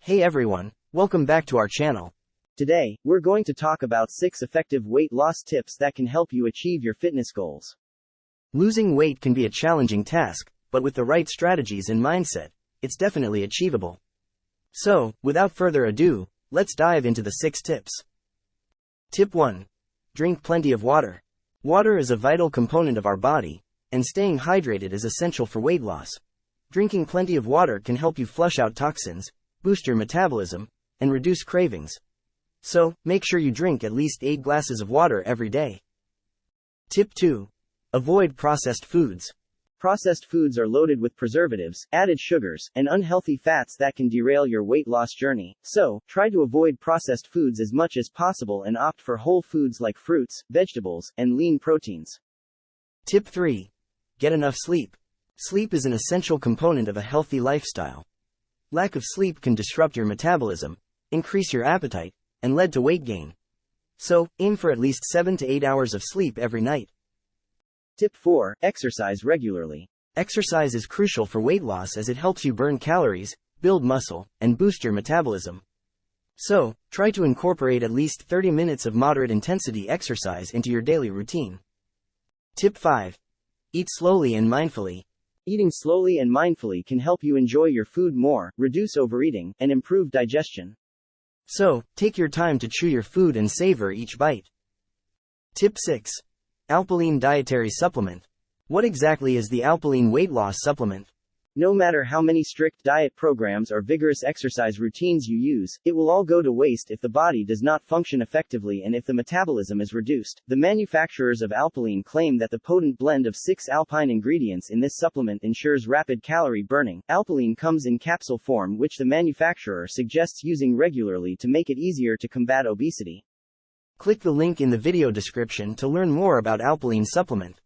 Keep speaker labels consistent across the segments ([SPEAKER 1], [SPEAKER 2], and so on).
[SPEAKER 1] Hey everyone, welcome back to our channel.
[SPEAKER 2] Today, we're going to talk about 6 effective weight loss tips that can help you achieve your fitness goals.
[SPEAKER 1] Losing weight can be a challenging task, but with the right strategies and mindset, it's definitely achievable. So, without further ado, let's dive into the 6 tips. Tip 1. Drink plenty of water. Water is a vital component of our body, and staying hydrated is essential for weight loss. Drinking plenty of water can help you flush out toxins, boost your metabolism, and reduce cravings. So, make sure you drink at least 8 glasses of water every day. Tip 2. Avoid processed foods.
[SPEAKER 2] Processed foods are loaded with preservatives, added sugars, and unhealthy fats that can derail your weight loss journey. So, try to avoid processed foods as much as possible and opt for whole foods like fruits, vegetables, and lean proteins.
[SPEAKER 1] Tip 3. Get enough sleep. Sleep is an essential component of a healthy lifestyle. Lack of sleep can disrupt your metabolism, increase your appetite, and lead to weight gain. So, aim for at least 7 to 8 hours of sleep every night.
[SPEAKER 2] Tip 4. Exercise regularly.
[SPEAKER 1] Exercise is crucial for weight loss as it helps you burn calories, build muscle, and boost your metabolism. So, try to incorporate at least 30 minutes of moderate intensity exercise into your daily routine. Tip 5. Eat slowly and mindfully.
[SPEAKER 2] Eating slowly and mindfully can help you enjoy your food more, reduce overeating, and improve digestion.
[SPEAKER 1] So, take your time to chew your food and savor each bite. Tip 6. Alpilean dietary supplement. What exactly is the Alpilean weight loss supplement?
[SPEAKER 2] No matter how many strict diet programs or vigorous exercise routines you use, it will all go to waste if the body does not function effectively and if the metabolism is reduced. The manufacturers of Alpilean claim that the potent blend of 6 alpine ingredients in this supplement ensures rapid calorie burning. Alpilean comes in capsule form, which the manufacturer suggests using regularly to make it easier to combat obesity.
[SPEAKER 1] Click the link in the video description to learn more about Alpilean supplement.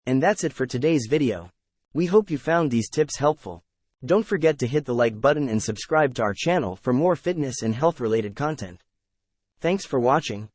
[SPEAKER 1] And that's it for today's video. We hope you found these tips helpful. Don't forget to hit the like button and subscribe to our channel for more fitness and health related content. Thanks for watching.